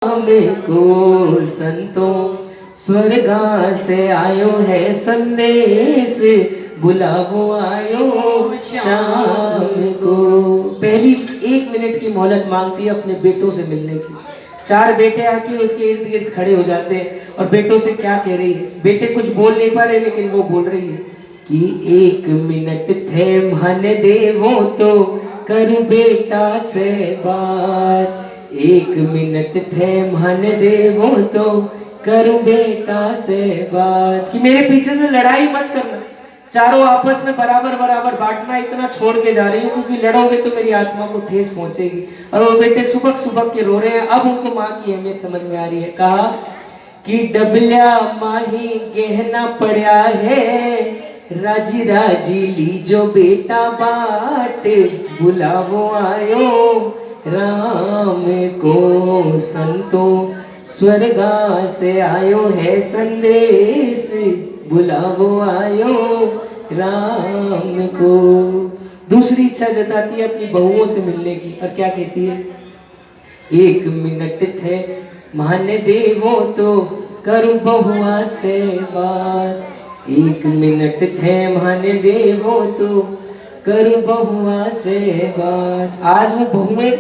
हमको संतों स्वर्गा से आयो है संदेश, बुलावो आयो शाम को। पहली 1 मिनट की मोहलत मांगती है अपने बेटों से मिलने की। 4 बेटे आके उसके इर्द गिर्द खड़े हो जाते हैं और बेटों से क्या कह रही है। बेटे कुछ बोल नहीं पा रहे लेकिन वो बोल रही है कि 1 मिनट थे मन देवो तो करूं बेटा से बात। 1 मिनट थे मन देवो तो करूं बेटा से बात। कि मेरे पीछे से लड़ाई मत करना, चारों आपस में बराबर बराबर बांटना, इतना छोड़ के जा रही हूँ क्योंकि लड़ोगे तो मेरी आत्मा को ठेस पहुंचेगी। और वो बेटे सुबह सुबह के रो रहे हैं। अब उनको माँ की अहमियत समझ में आ रही है। कहा कि डबल्या माही गहना पड़ा है, राजी राजी लीजो बेटा बाट, बुलावो आयो राम को संतों स्वर्गा से आयो है संदेश, बुलावो आयो राम को। दूसरी इच्छा जताती है अपनी बहुओं से मिलने की। और क्या कहती है, 1 मिनट थे मान देवो तो करूं बहुआ से बात। 1 मिनट थे मान देवो तो करूं बहुआ से बात। आज वो बहुएं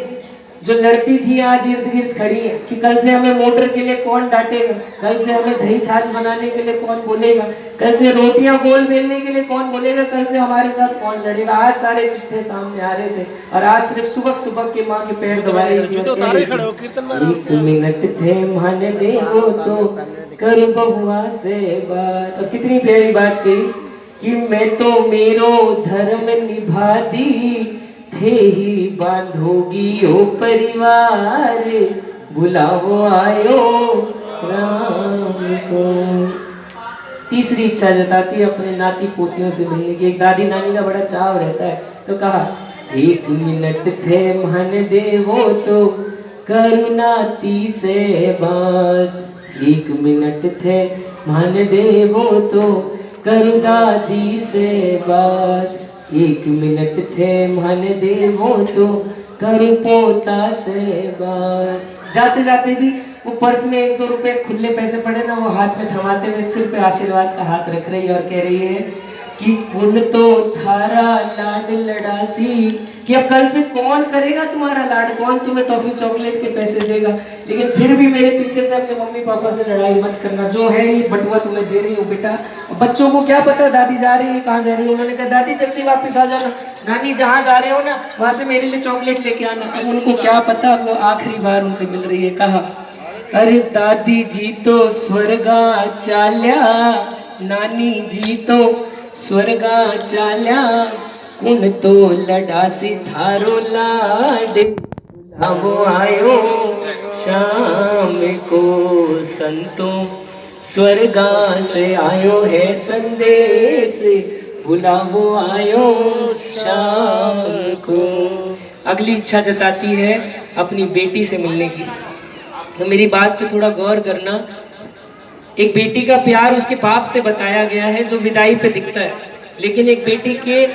जो लड़ती थी आज इर्द गिर्द खड़ी है कि कल से हमें मोटर के लिए कौन डांटेगा, कल से हमें दही छाछ बनाने के लिए कौन बोलेगा, कल से रोटियां गोल बेलने के लिए कौन बोलेगा, कल से हमारे साथ कौन लड़ेगा। आज सारे चिट्ठे सामने आ रहे थे और आज सिर्फ सुबह सुबह के माँ के पैर दबा रही थी। 1 मिनट थे मान देवो तो करूं बहुआ से बात। और कितनी प्यारी बात कही कि मैं तो मेरो धर्म निभा दी, थे ही बांधोगी ओ परिवार, बुलावो आयो राम को। तीसरी इच्छा जताती है अपने नाती पोतियों से मिलने की। एक दादी नानी का बड़ा चाव रहता है तो कहा 1 मिनट थे मन देवो तो करुणाती से बात। 1 मिनट थे मन देवो तो करू दादी से बात। 1 मिनट थे मन देवो तो करू पोता से बात। जाते जाते भी वो पर्स में 1-2 रुपए खुले पैसे पड़े ना, वो हाथ में थमाते हुए सिर पे आशीर्वाद का हाथ रख रही है और कह रही है कि पुन तो थारा लाड लड़ासी। कि अब कल से कौन करेगा तुम्हारा लाड, कौन तुम्हें टॉफी चॉकलेट के पैसे देगा। लेकिन फिर भी मेरे पीछे से अपने मम्मी पापा से लड़ाई मत करना, जो है ये बटुआ तुम्हें दे रही हूँ बेटा। बच्चों को क्या पता दादी जा रही है कहाँ जा रही है। उन्होंने कहा दादी जल्दी वापस आ जाना, नानी जहाँ जा रहे हो ना वहां से मेरे लिए चॉकलेट लेके आना। अब उनको क्या पता वो आखिरी बार उनसे मिल रही है। कहा अरे दादी जी तो स्वर्गा चाल्या, नानी जी तो स्वर्गा चाल्या, कुन तो लडासी थारो लाड, बुलावो आयो शाम को संतों स्वर्गा से आयो है संदेश, बुलावो आयो शाम को। अगली इच्छा जताती है अपनी बेटी से मिलने की। तो मेरी बात पे थोड़ा गौर करना। एक बेटी का प्यार उसके बाप से बताया गया है जो विदाई पे दिखता है, लेकिन एक बेटी के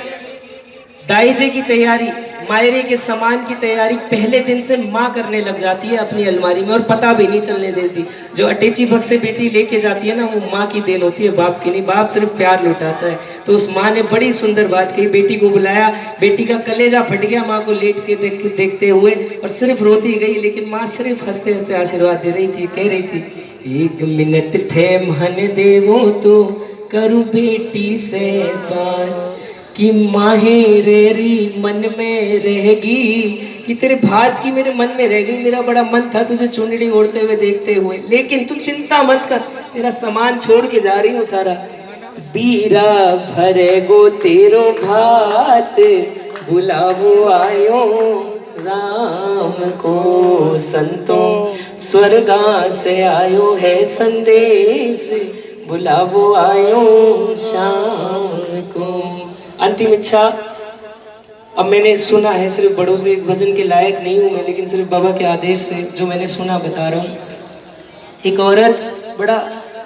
दाइजे की तैयारी, मायरे के सामान की तैयारी पहले दिन से माँ करने लग जाती है अपनी अलमारी में और पता भी नहीं चलने देती। जो अटैची भग से बेटी लेके जाती है ना वो माँ की देन होती है, बाप की नहीं। बाप सिर्फ प्यार लुटाता है। तो उस माँ ने बड़ी सुंदर बात कही, बेटी को बुलाया, बेटी का कलेजा फट गया माँ को लेट के देखते हुए और सिर्फ रोती गई, लेकिन माँ सिर्फ हंसते हंसते आशीर्वाद दे रही थी। कह रही थी 1 मिनट थे मन देवो तो करूं बेटी से बात, कि माहे रेरी मन में रहेगी, कि तेरे भात की मेरे मन में रह गई। मेरा बड़ा मन था तुझे चुनरी ओढ़ते हुए देखते हुए, लेकिन तू चिंता मत कर, तेरा सामान छोड़ के जा रही हूँ सारा। बीरा भरे गो तेरो भात, बुलावो आयो राम को संतों स्वर्गा से आयो है संदेश, बुलावो आयो शाम को। अंतिम इच्छा, अब मैंने सुना है, सिर्फ बड़ों से, इस भजन के लायक नहीं हूं मैं, लेकिन सिर्फ बाबा के आदेश से जो मैंने सुना बता रहा हूँ। एक औरत बड़ा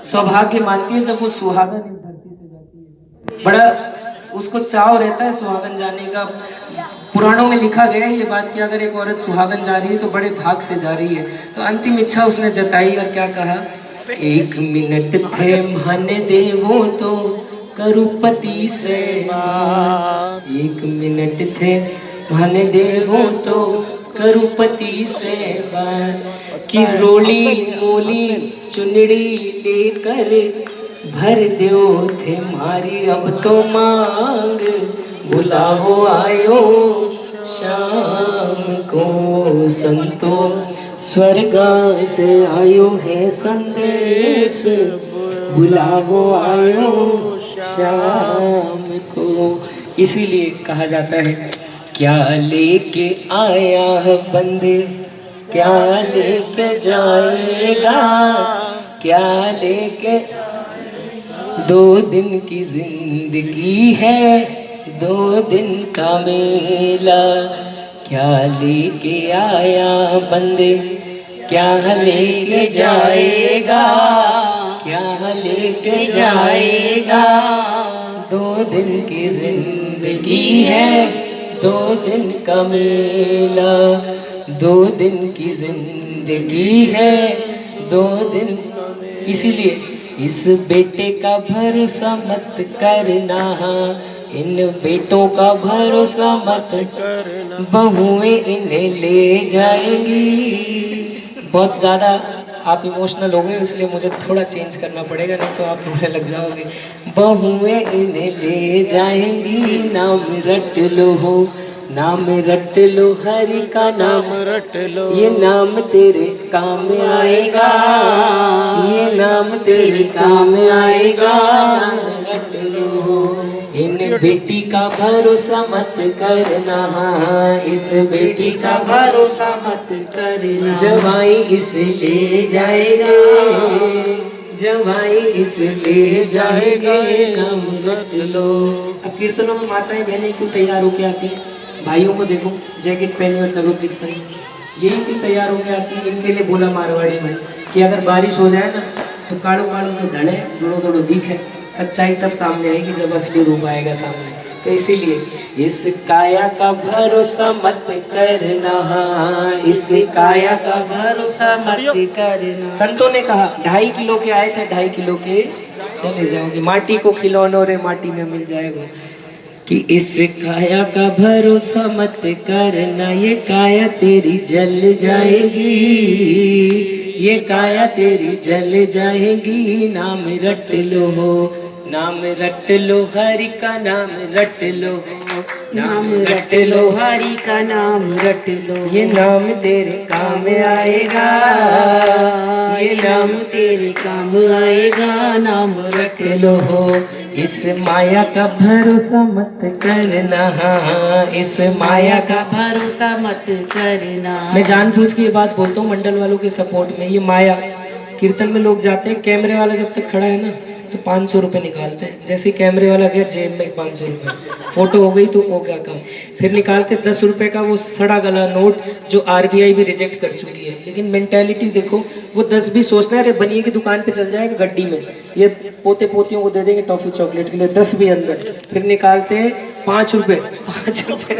सौभाग्य मानती है जब वो सुहागन इस धरती से जाती है। बड़ा उसको चाव रहता है सुहागन जाने का, पुराणों में लिखा गया है ये बात कि अगर एक औरत सुहागन जा रही है तो बड़े भाग से जा रही है। तो अंतिम इच्छा उसने जताई और क्या कहा, 1 मिनट थे मन देवो तो करुपति से, 1 मिनट थे मन देवो तो करुपति से कि रोली मोली चुनड़ी लेकर भर दो थे मारी अब तो मांग, बुलाओ आयो शाम को, संतो स्वर्ग से आयो है संदेश, बुलाओ आयो शाम को। इसीलिए कहा जाता है, क्या लेके आया है बंदे, क्या लेके जाएगा, क्या लेके, 2 दिन की जिंदगी है, 2 दिन का मेला, क्या लेके आया बंदे, क्या लेके जाएगा, क्या लेके जाएगा, 2 दिन की जिंदगी है, 2 दिन का मेला, 2 दिन की जिंदगी है, 2 दिन। इसीलिए इस बेटे का भरोसा मत करना, इन बेटों का भरोसा मत करना, बहुएं इन्हें ले जाएंगी। बहुत ज़्यादा आप इमोशनल हो गए इसलिए मुझे थोड़ा चेंज करना पड़ेगा, नहीं तो आप रोने लग जाओगे। बहुएं इन्हें ले जाएंगी, नाम रट लो हो, नाम रट लो, हरि का नाम रट लो, ये नाम तेरे काम आएगा, ये नाम तेरे काम आएगा, नाम रट लो। इन बेटी का भरोसा मत करना, इस बेटी का भरोसा मत करना, जवाई इसे ले जाएगा, जवाई इसे ले जाएगा, नाम रट लो। अब कीर्तनों में माताएं बहनें क्यों तैयार होके आती हैं? भाइयों को देखो जैकेट पहनी और चलो कीर्तन, यही क्यों तैयार होके आती है? इनके लिए बोला मारवाड़ी में कि अगर बारिश हो जाए ना तो काड़ो काड़ो तो ढले, दोड़ो दोड़ो दिखे, सच्चाई तब सामने आएगी जब असली रूप आएगा सामने। तो इसीलिए इस काया का भरोसा मत करना, इस काया का भरोसा मत करना। संतों ने कहा 2.5 किलो के आए थे, 2.5 किलो के चले जाओगे, माटी को खिलौनों रे माटी में मिल जाएगा। कि इस काया का भरोसा मत करना, ये काया तेरी जल जाएगी, ये काया तेरी जल जाएगी, नाम रट लो हो, नाम रट लो, हरि का नाम रट लो, नाम रट लो, हरि का नाम रट लो, ये नाम तेरे काम आएगा, ये नाम तेरे काम आएगा, नाम रट लो हो। इस माया का भरोसा मत करना, इस माया का भरोसा मत करना। मैं जानबूझ के ये बात बोलता हूँ मंडल वालों के सपोर्ट में। ये माया कीर्तन में लोग जाते हैं, कैमरे वाला जब तक खड़ा है ना तो 500 रुपये निकालते हैं, जैसे कैमरे वाला गया जेब में 500 रुपये, फोटो हो गई तो हो गया काम। फिर निकालते 10 रुपये का वो सड़ा गला नोट जो RBI भी रिजेक्ट कर चुकी है। लेकिन मेंटेलिटी देखो, वो 10 भी सोचना है अरे बनिए की दुकान पे चल जाएगा गड्डी में, ये पोते पोतियों को दे देंगे टॉफी चॉकलेट के लिए, 10 भी अंदर। फिर निकालते हैं 5 रुपये, 5 रुपये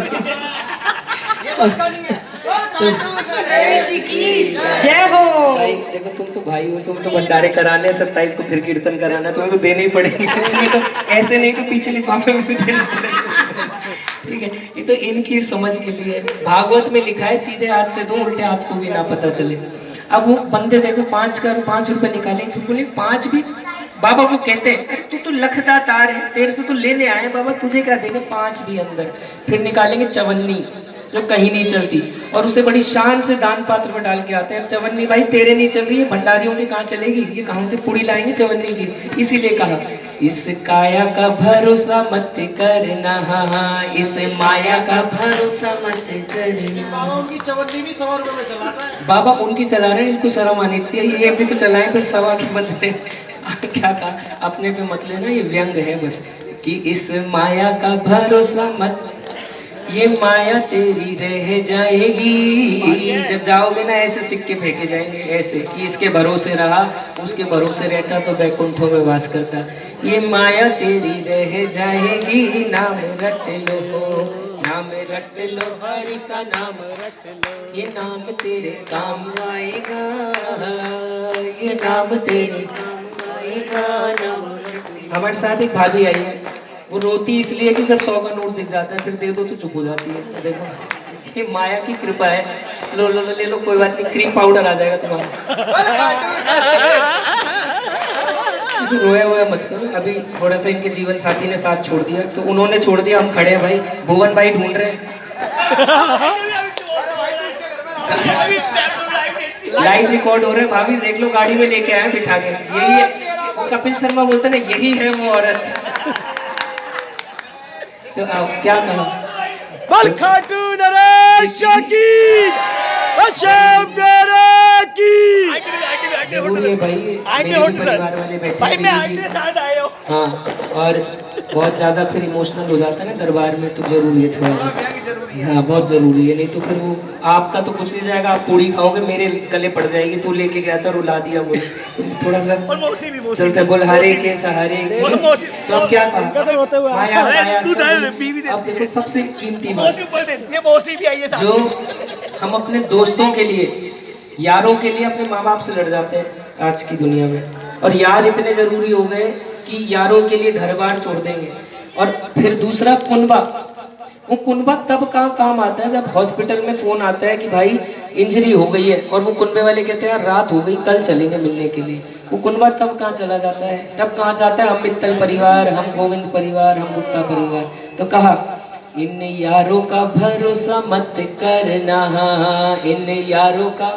जय हो भाई। देखो तुम तो भाई हो, तुम तो भंडारे कराने 27 को फिर कीर्तन कराना, तुम्हें तो देने ही पड़ेंगे, नहीं तो ऐसे नहीं तो पिछले लिफाफे में भी देने पड़ेंगे। ठीक है, ये तो इनकी समझ के लिए। भागवत में लिखा है सीधे हाथ से दो, उल्टे हाथ को भी ना पता चले। अब वो बंदे देखो 5 रुपए निकाले तो बोले 5 भी। बाबा वो कहते हैं अरे तू तो लखदातार है, तेरे से तो लेने आए बाबा, तुझे क्या देंगे, 5 भी अंदर। फिर निकालेंगे चवन्नी जो कहीं नहीं चलती, और उसे बड़ी शान से दान पात्र में डाल के आते हैं। चवन्नी भाई तेरे नहीं चल रही है, भंडारियों की कहाँ चलेगी, ये कहाँ से पूरी लाएंगे चवन्नी की। इसीलिए कहा इस काया का भरोसा मत करना, इस माया का भरोसा मत करना। बाबा उनकी चवन्नी भी 100 रुपए में चलाता है, बाबा उनकी चला रहे हैं, इनको शर्म आनी चाहिए, ये भी तो चलाएं फिर 100 की बदले। क्या कहा, अपने पे मत लेना, ये व्यंग है बस। कि इस माया का भरोसा मत, ये माया तेरी रह जाएगी। जब जाओगे ना ऐसे सिक्के फेंके जाएंगे ऐसे कि इसके भरोसे रहा, उसके भरोसे रहता तो बैकुंठों में वास करता। ये माया तेरी रह जाएगी, नाम रट लो, नाम रट लो, हरि का नाम रट लो, ये नाम तेरे काम आएगा, ये नाम तेरे काम आएगा, नाम रट लो। हमारे साथ एक भाभी आई है, वो रोती इसलिए कि जब 100 का नोट दिख जाता है फिर दे दो तो चुप हो जाती है। देखो ये माया की कृपा है। लो लो लो ले लो, कोई बात नहीं, क्रीम पाउडर आ जाएगा तुम्हारा। रोया हुआ मत करो, अभी थोड़ा सा इनके जीवन साथी ने साथ छोड़ दिया तो उन्होंने छोड़ दिया, हम खड़े हैं भाई, भुवन भाई ढूंढ रहे हैं। लाइव रिकॉर्ड हो रहे हैं, भाभी देख लो गाड़ी में लेके आए बिठा के, यही है कपिल शर्मा बोलते ना, यही है वो औरत। तो क्या कहा, बल खाटू नरेश की जरूरी है भाई, मेरे भी परिवार वाले बैठे हैं। हाँ, और बहुत ज़्यादा फिर इमोशनल हो जाता है ना दरबार में, तो जरूरी है थोड़ा सा। हाँ बहुत जरूरी है, नहीं तो फिर वो आपका तो कुछ नहीं जाएगा, आप पूड़ी खाओगे मेरे गले पड़ जाएगी, तू लेके गया था रुला दिया मुझे, थोड़ा सा चलते बोल हरे के सहारे के। तो अब क्या कहा, अब देखो सबसे कीमती बात, जो हम अपने दोस्तों के लिए, यारों के लिए अपने माँ बाप से लड़ जाते हैं आज की दुनिया में, और यार इतने जरूरी हो गए कि यारों के लिए घर बार छोड़ देंगे। और फिर दूसरा कुनबा, वो कुनबा तब काम आता है जब हॉस्पिटल में फोन आता है कि भाई इंजरी हो गई है, और वो कुनबे वाले कहते हैं यार रात हो गई कल चलेंगे मिलने के लिए। वो कुनबा तब कहाँ चला जाता है, तब कहाँ जाता है हम मित्तल परिवार, हम गोविंद परिवार, हम गुप्ता परिवार। तो कहा इन यारों का भरोसा मत करना, इन यारों का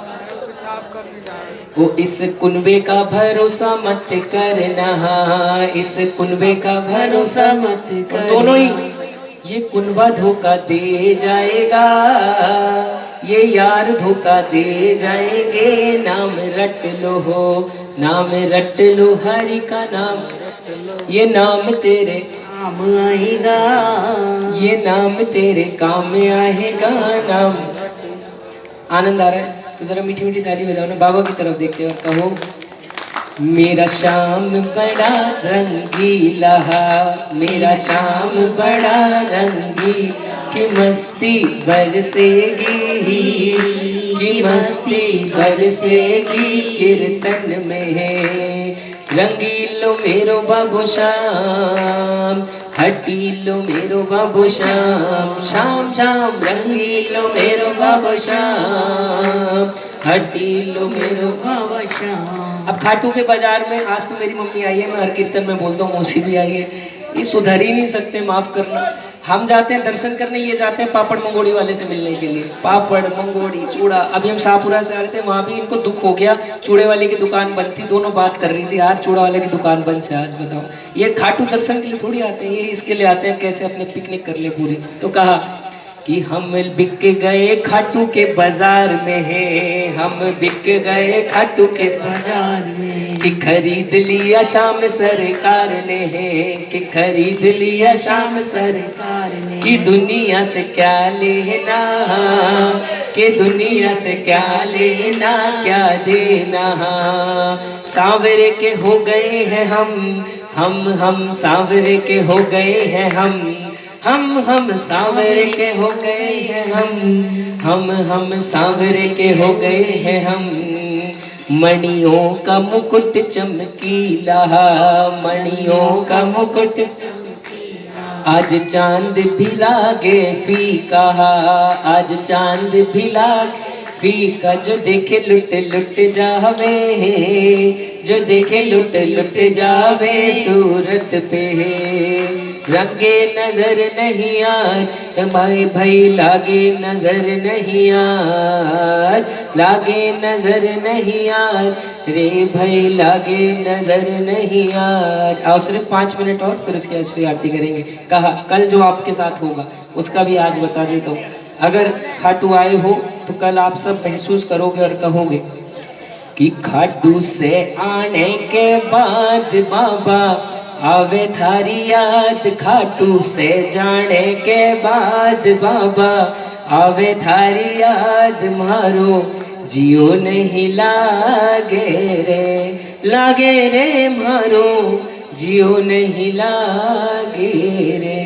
वो इस कुनबे का भरोसा मत करना, इस कुनबे का भरोसा मत करना। दोनों ही, ये कुनबा धोखा दे जाएगा, ये यार धोखा दे जाएंगे, नाम रट लो हो, नाम रट लो, हरि का नाम रट लो, ये नाम तेरे काम आएगा, ये नाम तेरे काम आएगा, नाम। आनंद आ रहा है तो जरा मीठी मीठी ताली बजाओ ना, बाबा की तरफ देखते और कहो मेरा शाम बड़ा रंगीला, मेरा शाम बड़ा रंगी, कि मस्ती बरसेगी, कि मस्ती बरसेगी, कीर्तन में है रंगीलो मेरो बाबू शाम, हटीलो मेरो बाबू शाम, शाम शाम रंगीलो मेरो बाबू शाम, हटीलो मेरो बाबू शाम। अब खाटू के बाजार में आज तो मेरी मम्मी आई है, मैं हर कीर्तन में बोलता हूँ मौसी भी आई है, ये सुधर ही नहीं सकते, माफ करना। हम जाते हैं दर्शन करने, ये जाते हैं पापड़ मंगोड़ी वाले से मिलने के लिए, पापड़ मंगोड़ी चूड़ा। अभी हम शाहपुरा से आ रहे थे, वहाँ भी इनको दुख हो गया, चूड़े वाले की दुकान बंद थी, दोनों बात कर रही थी यार चूड़ा वाले की दुकान बंद है आज, बताओ। ये खाटू दर्शन के लिए थोड़ी आते हैं, ये इसके लिए आते हैं कैसे अपने पिकनिक कर ले पूरी। तो कहा कि हम बिक गए खाटू के बाजार में है, हम बिक गए खाटू के बाजार में, कि खरीद लिया शाम सरकार ने है, कि खरीद लिया शाम सरकार ने, कि दुनिया से क्या लेना, कि दुनिया से क्या लेना, क्या देना, सांवरे के हो गए हैं हम सांवरे के हो गए हैं हम सांवरे के हो गए हैं हम सांवरे के हो गए हैं हम, मणियों का मुकुट चमकीला, मणियों का मुकुट आज चांद भी लागे फीका, आज चांद भी लागे फीका, जो देखे लुट लुट जावे, जो देखे लुट लुट जावे सूरत पे, रंगे नजर नहीं आज रमाए भाई, लागे नजर नहीं आज, लागे नजर नहीं आज रे भाई, लागे नजर नहीं आज। आओ सिर्फ 5 मिनट और फिर उसकी अच्छी आरती करेंगे। कहा कल जो आपके साथ होगा उसका भी आज बता देता हूँ। अगर खाटू आए हो तो कल आप सब महसूस करोगे और कहोगे कि खाटू से आने के बाद बाबा आवे थारी याद, खाटू से जाने के बाद बाबा आवे थारी याद, मारो जियो नहीं लागे रे मारो जियो नहीं लागे रे।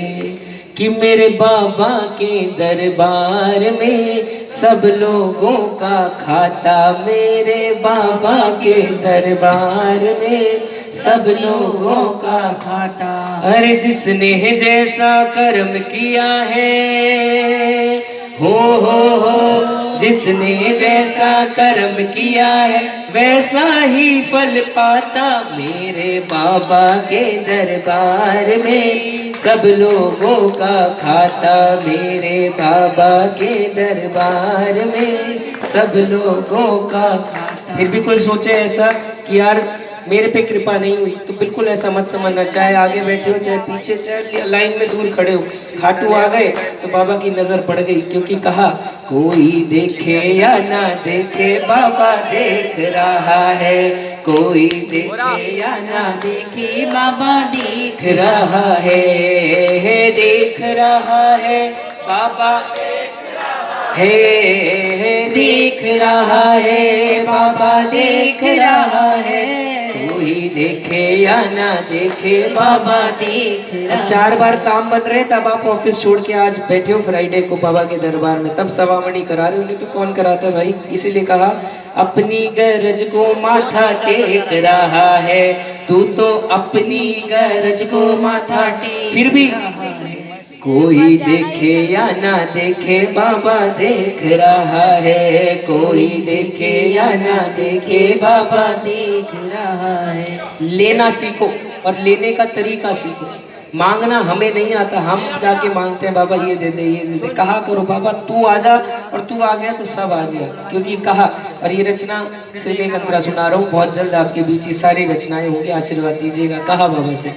कि मेरे बाबा के दरबार में सब लोगों का खाता, मेरे बाबा के दरबार में सब लोगों का खाता। अरे जिसने जैसा कर्म किया है, हो जिसने जैसा कर्म किया है वैसा ही फल पाता, मेरे बाबा के दरबार में सब लोगों का खाता, मेरे बाबा के दरबार में सब लोगों का खाता। फिर भी कोई सोचे ऐसा कि यार मेरे पे कृपा नहीं हुई, तो बिल्कुल ऐसा मत समझना, चाहे आगे बैठे हो चाहे पीछे, चाहे लाइन में दूर खड़े हो, खाटू आ गए तो बाबा की नजर पड़ गई, क्योंकि कहा कोई देखे या ना देखे बाबा देख रहा है, कोई देखे या ना देखे बाबा देख रहा है, देख रहा है बाबा है, देख रहा है बाबा देख रहा है, कोई देखे या ना देखे बाबा देख रहा है। 4 बार काम बन रहे तब आप ऑफिस छोड़ के आज बैठे हो फ्राइडे को बाबा के दरबार में, तब सवामणी करा रहे हो, नहीं तो कौन कराता भाई। इसीलिए कहा अपनी गरज को माथा टेक रहा है, तू तो अपनी गरज को माथा टेक, फिर भी कोई देखे या ना देखे बाबा देख रहा है, कोई देखे या ना देखे बाबा देख रहा है। लेना सीखो और लेने का तरीका सीखो, मांगना हमें नहीं आता, हम जाके मांगते हैं बाबा ये दे दे ये दे दे, कहा करो बाबा तू आजा, और तू आ गया तो सब आ गया, क्योंकि कहा। और ये रचना सिर्फ एक अंतरा सुना रहा हूँ, बहुत जल्द आपके बीच ये सारी रचनाएं होंगी, आशीर्वाद दीजिएगा। कहा बाबा से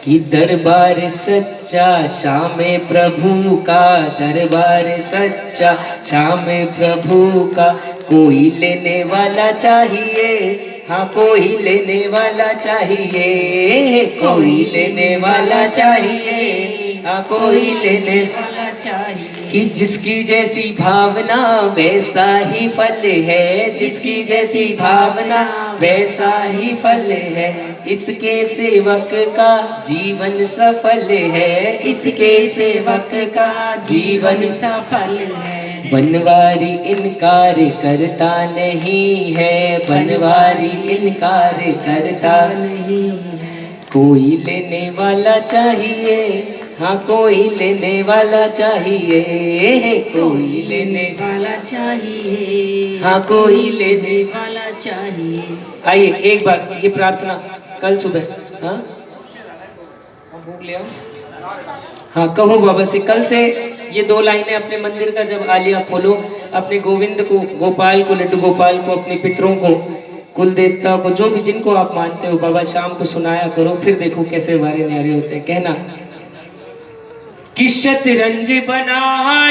कि दरबार सच्चा शाम प्रभु का, दरबार सच्चा शाम प्रभु का, कोई लेने वाला चाहिए, हाँ कोई लेने वाला चाहिए, कोई लेने वाला चाहिए, हाँ कोई लेने वाला चाहिए। कि जिसकी जैसी भावना वैसा ही फल है, जिसकी जैसी भावना वैसा ही फल है, इसके सेवक का जीवन सफल है, इसके सेवक का जीवन सफल है। बनवारी इनकार करता नहीं है, बनवारी इनकार करता नहीं है, कोई लेने वाला चाहिए, हाँ कोई लेने वाला चाहिए, कोई लेने वाला चाहिए, हाँ कोई लेने वाला चाहिए। आइए एक बार ये प्रार्थना कल सुबह, हाँ भूख लिया, हाँ कहो बाबा से, कल से ये 2 लाइनें अपने मंदिर का जब आलिया खोलो, अपने गोविंद को, गोपाल को, लड्डू गोपाल को, अपने पितरों को, कुल देवता को, जो भी जिनको आप मानते हो बाबा, शाम को सुनाया करो, फिर देखो कैसे हमारे न्यारे होते हैं। कहना कि शतरंज बना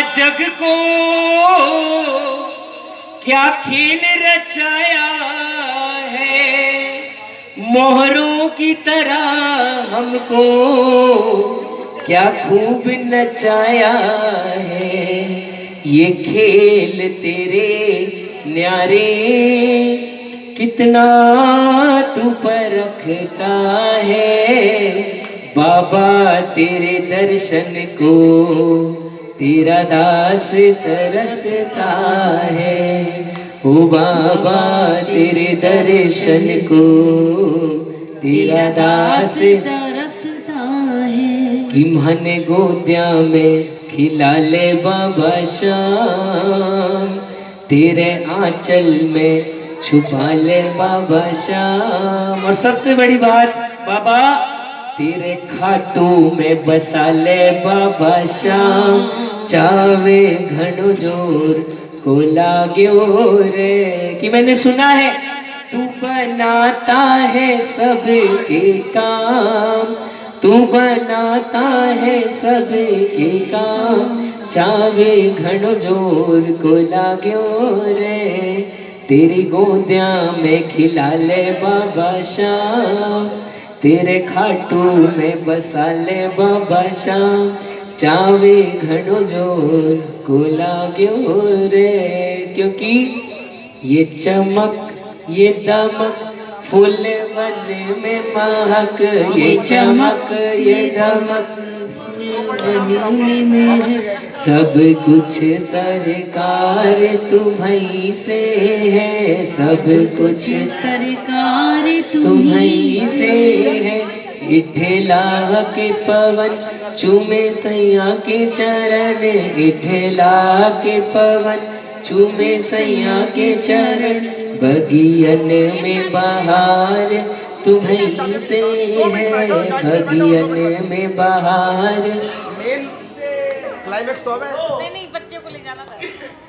जग को, क्या खेल रचाया है, मोहरों की तरह हमको क्या खूब नचाया है, ये खेल तेरे न्यारे कितना तू परखता है, बाबा तेरे दर्शन को तेरा दास तरसता है, ओ बाबा तेरे दर्शन को तेरा दास तरसता है। कि मन गोदिया में खिला ले बाबा शाम, तेरे आंचल में छुपा ले बाबा शाम, और सबसे बड़ी बात बाबा तेरे खाटू में बसा ले बाबा श्याम, चावे घणो जोर को लाग्यो रे। कि मैंने सुना है तू बनाता है सबके काम, तू बनाता है सबके काम, चावे घणो जोर को लाग्यो रे, तेरी गोदिया में खिला ले बाबा श्याम, तेरे खाटू में बसा ले बाबा श्याम, चावे घणो जोर को लाग्यो रे। क्योंकि ये चमक ये दमक फूल मन में महक, ये चमक ये दमक फूल मन में मेरे सब कुछ सरकार तुम्हीं से है, सब कुछ सरकार तुम्हीं से है। इठला के पवन चूमे सैया के चरण, इठला के पवन चूमे सैया के चरण। बगियन में बहार तुम्हीं से है, बगियन में बहार। मेन क्लाइमेक्स तो है। नहीं बच्चे को ले जाना था।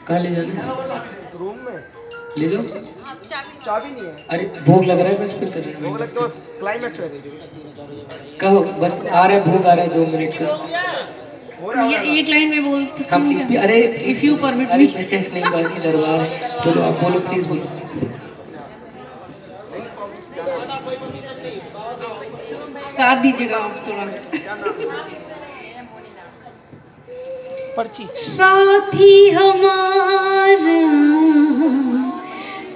कहाँ ले जाना? रूम में ले जाओ। चाबी नहीं है। अरे भूख लग रहा है बस फिर कर वो लग के बस क्लाइमेक्स है। कहो बस आ रहा है, भूख आ रहा है 2 मिनट का। हो रहा ये एक लाइन में बोल सकती हाँ हूँ प्लीज भी। क्या? अरे If you permit अरे me. नहीं बाकी दरबार है, बोलो आप बोलो प्लीज बोलो। काट दीजिएगा आप थोड़ा। पर्ची साथी हमारा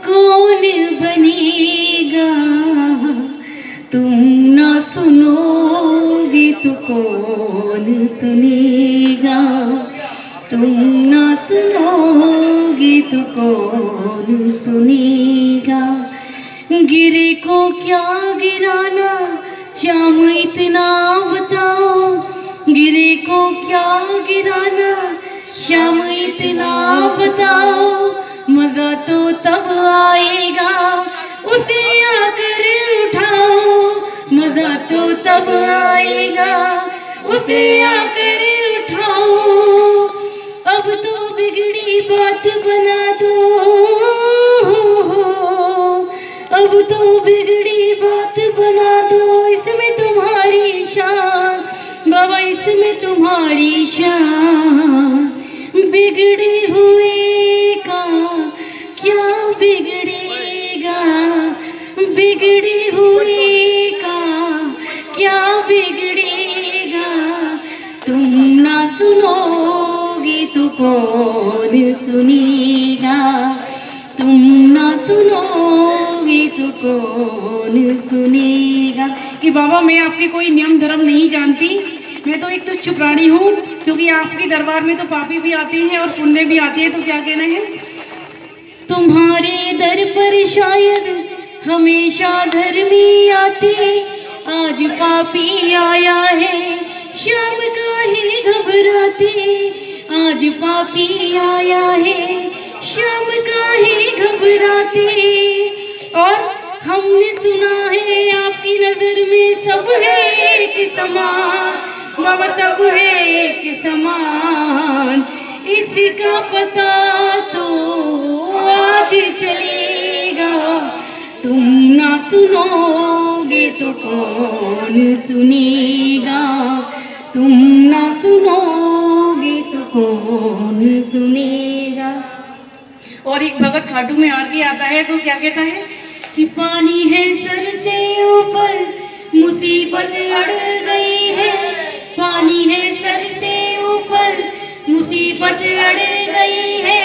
कौन बनेगा, तुम ना सुनोगे तो कौन सुनेगा, तुम ना सुनोगे तो कौन सुनेगा। गिरे को क्या गिराना श्याम इतना बताओ, गिरे को क्या गिराना श्याम इतना बताओ। मजा तो तब आएगा उसे आकर उठाओ, मजा तो तब आएगा उसे आकर उठाओ। अब तो बिगड़ी बात बना दो, अब तो बिगड़ी बात बना दो। इसमें तुम्हारी शान बाबा, इसमें तुम्हारी शान। बिगड़े हुए का क्या बिगड़ेगा, बिगड़े हुए का क्या बिगड़ेगा। तुम ना सुनोगे तो कौन सुनेगा, तुम ना सुनोगे तो कौन सुनेगा। कि बाबा मैं आपके कोई नियम धर्म नहीं जानती, मैं तो एक तुच्छ प्राणी हूँ, क्योंकि आपके दरबार में तो पापी भी आते हैं और पुण्य भी आते हैं। तो क्या कहना है? तुम्हारे दर पर शायद हमेशा धर्मी आते, आज पापी आया है श्याम काहे घबराते। आज पापी आया है श्याम काहे घबराते। और हमने सुना है आपकी नजर में सब है एक समान, बाबा सब है एक समान। इसका पता तो आज चलेगा, तुम ना सुनोगे तो कौन सुनेगा, तुम ना सुनोगे तो कौन सुनेगा। और एक भगत खाटू में आगे आता है तो क्या कहता है कि पानी है सर से ऊपर मुसीबत अड़ गई है, पानी है सर से ऊपर मुसीबत अड़ गई है।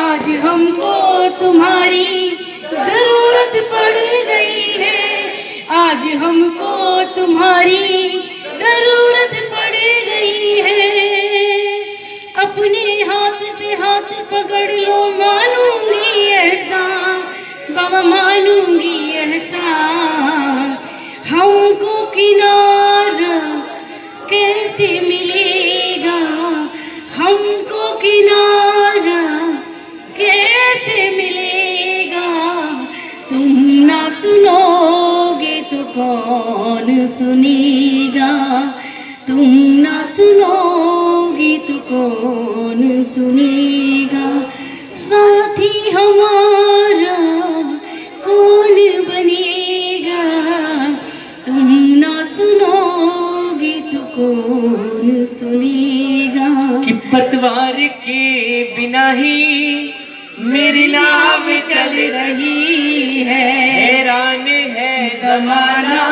आज हमको तुम्हारी जरूरत पड़ गई है, आज हमको तुम्हारी जरूरत पड़ गई है। अपने हाथ से हाथ पकड़ लो, मानूंगी एहसान बाबा, मानूंगी एहसान। हमको किनारा कैसे मिलेगा, हमको किनारा कैसे मिलेगा। तुम ना सुनोगे तो कौन सुनेगा, तुम ना सुनोगे तो कौन सुनेगा। साथी हमारा कौन बनेगा, तुम ना सुनोगे तो कौन सुनेगा। कि पतवार के बिना ही मेरी नाव चल रही है, हैरान है जमाना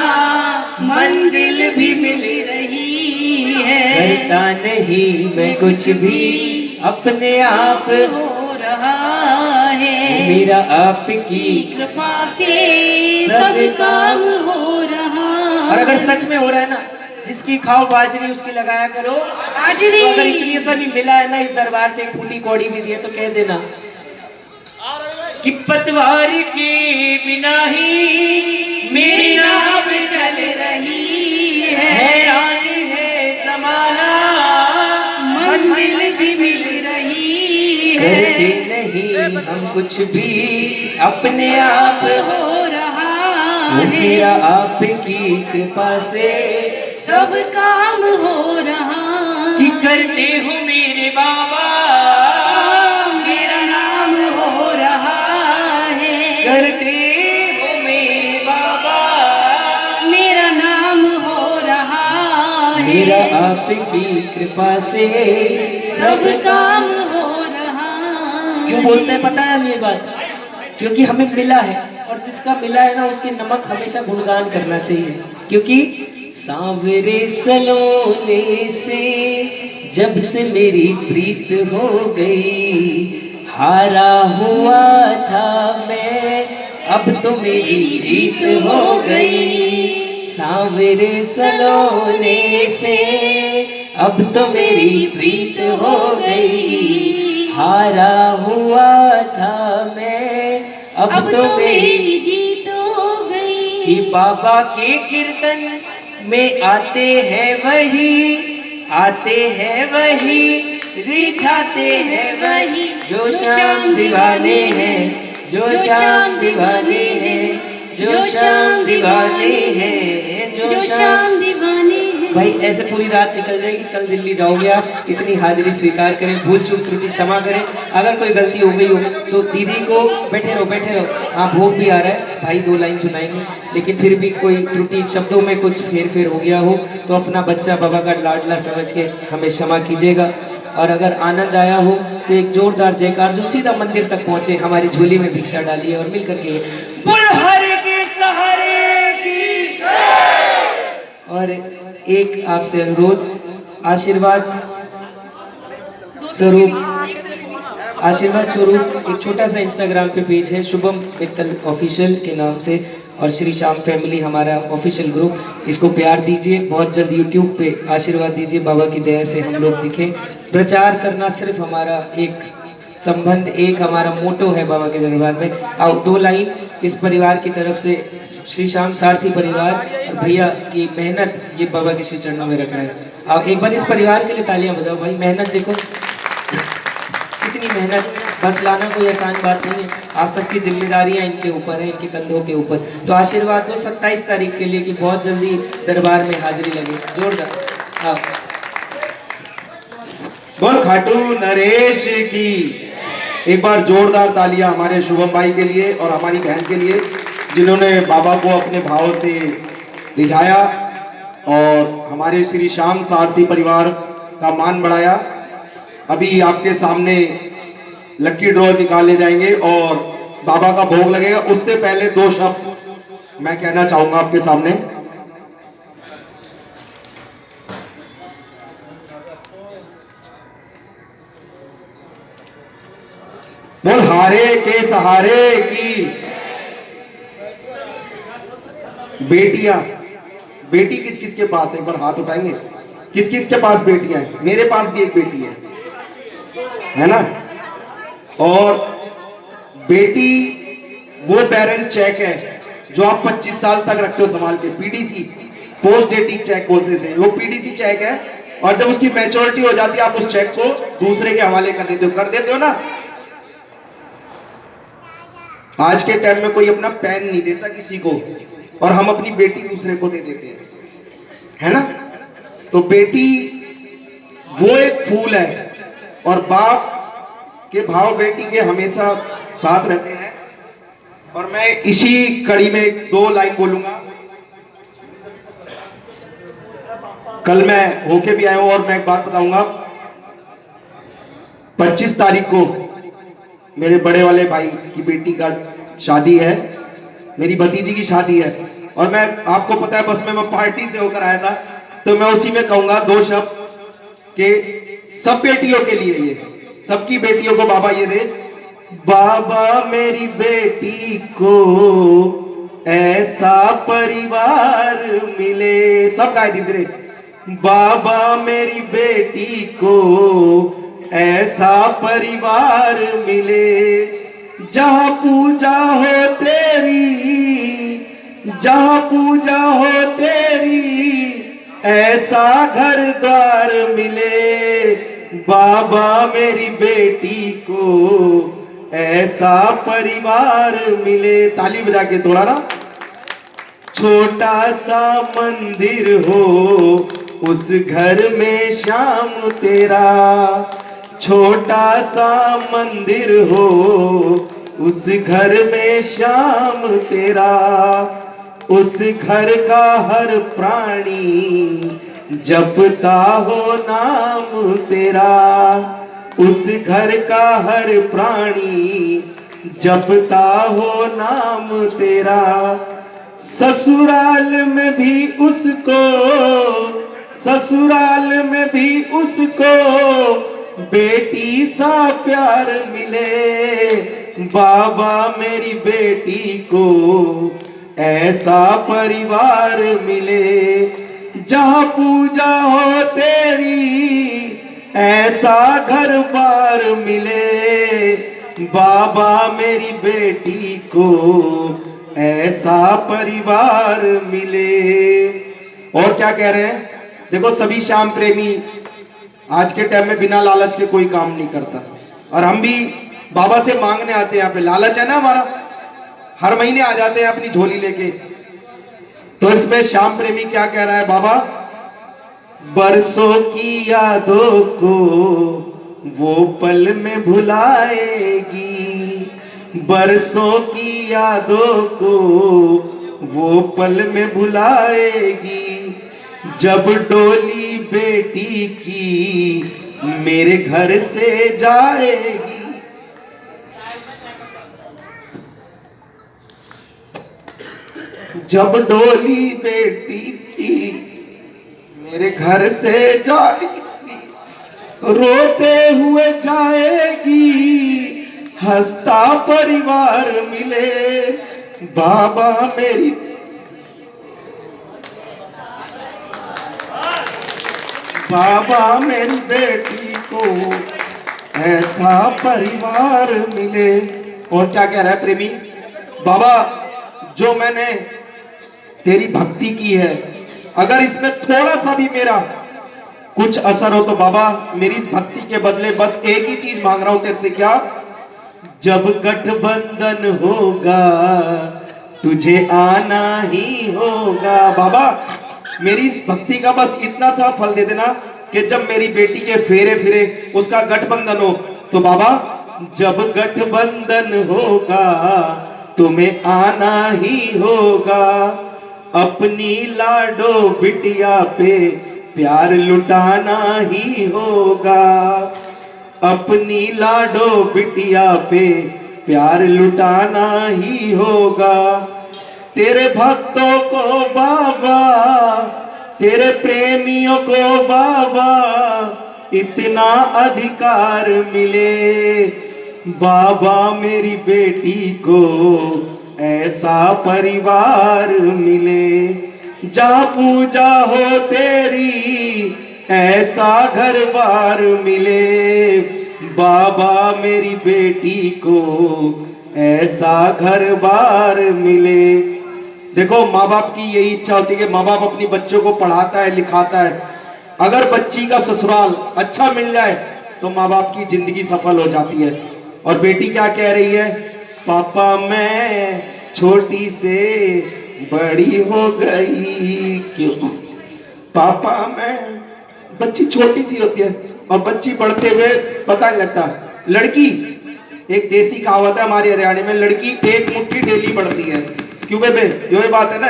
मंजिल भी मिल रही है। करता नहीं मैं कुछ भी, अपने आप हो रहा है, मेरा आपकी कृपा से सब काम हो रहा। और अगर सच में हो रहा है ना, जिसकी खाओ बाजरी उसकी लगाया करो हाजिरी। तो अगर इतनी सा भी मिला है ना इस दरबार से, एक फूटी कौड़ी भी दी है तो कह देना कि पतवार के बिना ही मेरी नाव चल रही है, हैरान है जमाना मंजिल भी मिल रही है, करते नहीं हम कुछ भी अपने आप, हो रहा वो है मेरा आपकी कृपा से सब काम हो रहा कि करते हो मेरे बाबा, मेरा नाम हो रहा है, करते हो मेरे बाबा, मेरा नाम हो रहा है, मेरा आपकी कृपा से सब काम हो रहा क्यों बोलते हैं पता है हम ये बात? क्योंकि हमें मिला है, और जिसका मिला है ना उसके नमक हमेशा गुणगान करना चाहिए। क्योंकि सांवरे सलोने से जब से मेरी प्रीत हो गई, हारा हुआ था मैं अब तो मेरी जीत हो गई, सांवरे सलोने से अब तो मेरी प्रीत हो गई, हारा हुआ था मैं अब तो मेरी जीत हो गई। कि बाबा के कीर्तन में आते हैं वही रिझाते हैं वही, जो शाम दीवाने हैं, जो शाम दीवाने हैं, जो शाम दीवाने हैं, जो शाम दीवाने हैं। भाई ऐसे पूरी रात निकल जाएगी, कल दिल्ली जाओगे आप, इतनी हाजिरी स्वीकार करें, भूल चूक त्रुटि क्षमा करें, अगर कोई गलती हो गई हो तो दीदी को बैठे रहो, हाँ भोग भी आ रहा है, भाई 2 लाइन सुनाएंगे, लेकिन फिर भी कोई त्रुटि शब्दों में कुछ फेर हो गया हो तो अपना बच्चा बाबा का लाडला समझ के हमें क्षमा कीजिएगा। और अगर आनंद आया हो तो एक जोरदार जयकार जो सीधा मंदिर तक पहुंचे, हमारी झोली में भिक्षा डालिए और मिल करके बोल हरे के सहारे की। और एक आपसे अनुरोध, आशीर्वाद स्वरूप एक छोटा सा इंस्टाग्राम पे पेज है शुभम मित्तल ऑफिशियल के नाम से, और श्री श्याम फैमिली हमारा ऑफिशियल ग्रुप, इसको प्यार दीजिए, बहुत जल्द यूट्यूब पे आशीर्वाद दीजिए, बाबा की दया से हम लोग दिखें। प्रचार करना सिर्फ हमारा एक संबंध, एक हमारा मोटो है बाबा के दरबार में। आओ 2 लाइन इस परिवार की तरफ से, श्री श्याम सारथी परिवार और भैया की मेहनत ये बाबा के श्री चरणों में रखना है। आओ एक बार इस परिवार के लिए तालियां बजाओ भाई, मेहनत देखो कितनी मेहनत, बस लाना कोई आसान बात नहीं है, आप सबकी जिम्मेदारियां इनके ऊपर है, इनके कंधों के ऊपर। तो आशीर्वाद दो 27 तारीख के लिए कि बहुत जल्दी दरबार में हाजिरी लगे, जोरदार। आओ बोल खाटू नरेश की एक बार जोरदार तालियां हमारे शुभम भाई के लिए और हमारी बहन के लिए, जिन्होंने बाबा को अपने भाव से रिझाया और हमारे श्री श्याम सारथी परिवार का मान बढ़ाया। अभी आपके सामने लकी ड्रॉ निकाले जाएंगे और बाबा का भोग लगेगा, उससे पहले 2 शब्द मैं कहना चाहूंगा आपके सामने। बोल हारे के सहारे की। बेटियां, बेटी किस किस के पास है, एक बार हाथ उठाएंगे, किस किस के पास बेटियां हैं? मेरे पास भी एक बेटी है ना। और बेटी वो बैरन चेक है जो आप 25 साल तक रखते हो संभाल के, पीडीसी पोस्ट डेटिंग चेक बोलते हैं, वो पीडीसी चेक है, और जब उसकी मैच्योरिटी हो जाती है आप उस चेक को दूसरे के हवाले कर देते हो ना। आज के टाइम में कोई अपना पेन नहीं देता किसी को, और हम अपनी बेटी दूसरे को दे देते हैं, है ना। तो बेटी वो एक फूल है, और बाप के भाव बेटी के हमेशा साथ रहते हैं। और मैं इसी कड़ी में 2 लाइन बोलूंगा। कल मैं होके भी आया हूं और मैं एक बात बताऊंगा, 25 तारीख को मेरे बड़े वाले भाई की बेटी का शादी है, मेरी भतीजी की शादी है, और मैं आपको पता है बस में मैं पार्टी से होकर आया था, तो मैं उसी में कहूंगा 2 शब्द के सब बेटियों के लिए, ये सबकी बेटियों को बाबा ये दे, बाबा मेरी बेटी को ऐसा परिवार मिले। सब गाए धीरे, बाबा मेरी बेटी को ऐसा परिवार मिले, जहां पूजा हो तेरी, जहां पूजा हो तेरी, ऐसा घर द्वार मिले। बाबा मेरी बेटी को ऐसा परिवार मिले। ताली बजा के थोड़ा ना। छोटा सा मंदिर हो उस घर में श्याम तेरा, छोटा सा मंदिर हो उस घर में श्याम तेरा, उस घर का हर प्राणी जपता हो नाम तेरा, उस घर का हर प्राणी जपता हो नाम तेरा। ससुराल में भी उसको, ससुराल में भी उसको बेटी सा प्यार मिले। बाबा मेरी बेटी को ऐसा परिवार मिले, जहां पूजा हो तेरी, ऐसा घर बार मिले। बाबा मेरी बेटी को ऐसा परिवार मिले। और क्या कह रहे हैं? देखो सभी श्याम प्रेमी आज के टाइम में बिना लालच के कोई काम नहीं करता, और हम भी बाबा से मांगने आते हैं। यहाँ पे लालच है ना हमारा, हर महीने आ जाते हैं अपनी झोली लेके। तो इसमें श्याम प्रेमी क्या कह रहा है? बाबा बरसों की यादों को वो पल में भुलाएगी, बरसों की यादों को वो पल में भुलाएगी। जब डोली बेटी की मेरे घर से जाएगी, जब डोली बेटी की मेरे घर से जाएगी, रोते हुए जाएगी, हंसता परिवार मिले। बाबा मेरी, बाबा मेरी बेटी को ऐसा परिवार मिले। और क्या कह रहा है प्रेमी? बाबा जो मैंने तेरी भक्ति की है, अगर इसमें थोड़ा सा भी मेरा कुछ असर हो तो बाबा मेरी इस भक्ति के बदले बस एक ही चीज मांग रहा हूं तेरे से। क्या? जब गठबंधन होगा तुझे आना ही होगा। बाबा मेरी इस भक्ति का बस इतना सा फल दे देना कि जब मेरी बेटी के फेरे फिरे उसका गठबंधन हो, तो बाबा जब गठबंधन होगा तुम्हें आना ही होगा। अपनी लाडो बिटिया पे प्यार लुटाना ही होगा, अपनी लाडो बिटिया पे प्यार लुटाना ही होगा। तेरे भक्तों को बाबा, तेरे प्रेमियों को बाबा इतना अधिकार मिले। बाबा मेरी बेटी को ऐसा परिवार मिले, जहाँ पूजा हो तेरी ऐसा घर बार मिले। बाबा मेरी बेटी को ऐसा घर बार मिले। देखो माँ बाप की यही इच्छा होती है कि माँ बाप अपनी बच्चों को पढ़ाता है लिखाता है, अगर बच्ची का ससुराल अच्छा मिल जाए तो माँ बाप की जिंदगी सफल हो जाती है। और बेटी क्या कह रही है? पापा मैं छोटी से बड़ी हो गई। क्यों? पापा मैं, बच्ची छोटी सी होती है और बच्ची बढ़ते हुए पता नहीं लगता। लड़की, एक देसी कहावत है हमारे हरियाणा में, लड़की एक मुट्ठी डेली बढ़ती है। क्यों बेबे? ये बात है ना,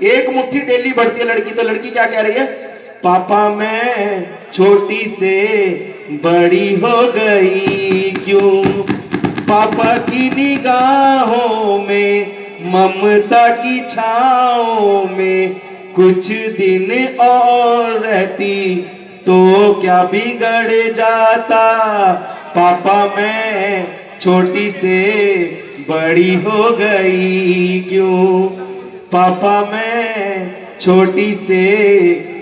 एक मुट्ठी डेली बढ़ती है लड़की। तो लड़की क्या कह रही है? पापा मैं छोटी से बड़ी हो गई। क्यों? पापा की निगाहों में, ममता की छाओं में कुछ दिन और रहती तो क्या बिगड़ जाता। पापा मैं छोटी से बड़ी हो गई। क्यों? पापा मैं छोटी से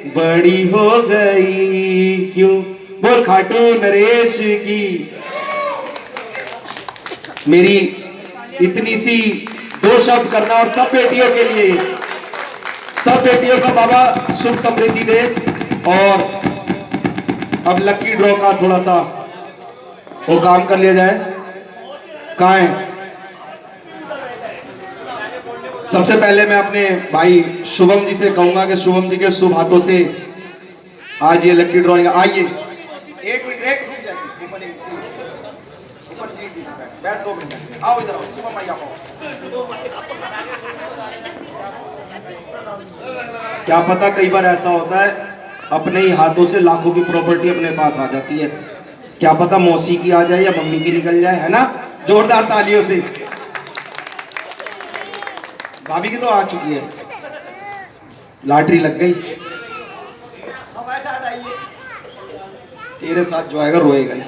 बड़ी हो गई क्यों। बोल खाटू नरेश की। मेरी इतनी सी 2 शब्द करना और सब बेटियों के लिए, सब बेटियों का बाबा सुख समृद्धि दे। और अब लकी ड्रॉ का थोड़ा सा वो काम कर लिया जाए। कहाँ है? सबसे पहले मैं अपने भाई शुभम जी से कहूंगा कि शुभम जी के शुभ हाथों से आज ये लकी ड्रॉइंग। आइए 1 मिनट, एक रुक जाइए, ऊपर बैठ 2 मिनट, आओ इधर आओ शुभम भाई आओ। क्या पता कई बार ऐसा होता है अपने ही हाथों से लाखों की प्रॉपर्टी अपने पास आ जाती है। क्या पता मौसी की आ जाए या मम्मी की निकल जाए, है ना। जोरदार तालियों से। भाभी की तो आ चुकी है, लॉटरी लग गई। तेरे साथ जो आएगा रोएगा ही।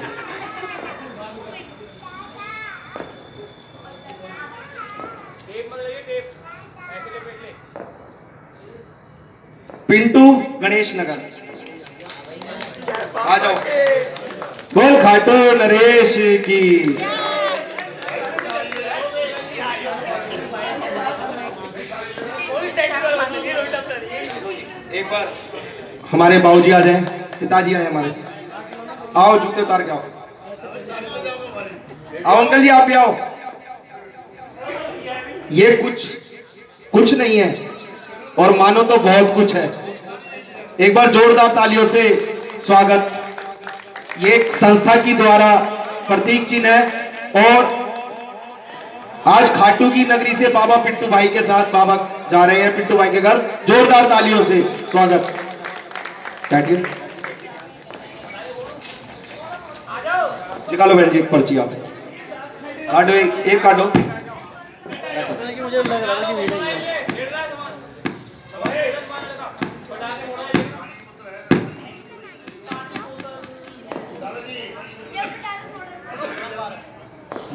पिंटू गणेश नगर आ जाओ। बोल खाटू नरेश की। एक बार हमारे बाबूजी आ जाए, पिताजी आए हमारे। आओ जूते उतार के आओ। आओ अंकल जी आप भी आओ। ये कुछ नहीं है और मानो तो बहुत कुछ है। एक बार जोरदार तालियों से स्वागत। ये एक संस्था की द्वारा प्रतीक चिन्ह है और आज खाटू की नगरी से बाबा पिंटू भाई के साथ बाबा जा रहे हैं पिंटू भाई के घर। जोरदार तालियों से स्वागत। बैठिए, निकालो बहन जी एक पर्ची। आप काटो, एक काटो। मुझे लग रहा है कि मेरा ही है।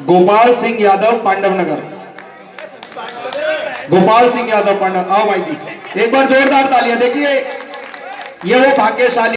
गोपाल सिंह यादव पांडव नगर। गोपाल सिंह यादव पांडव। आओ भाई जी एक बार जोरदार तालियां। देखिए ये वो भाग्यशाली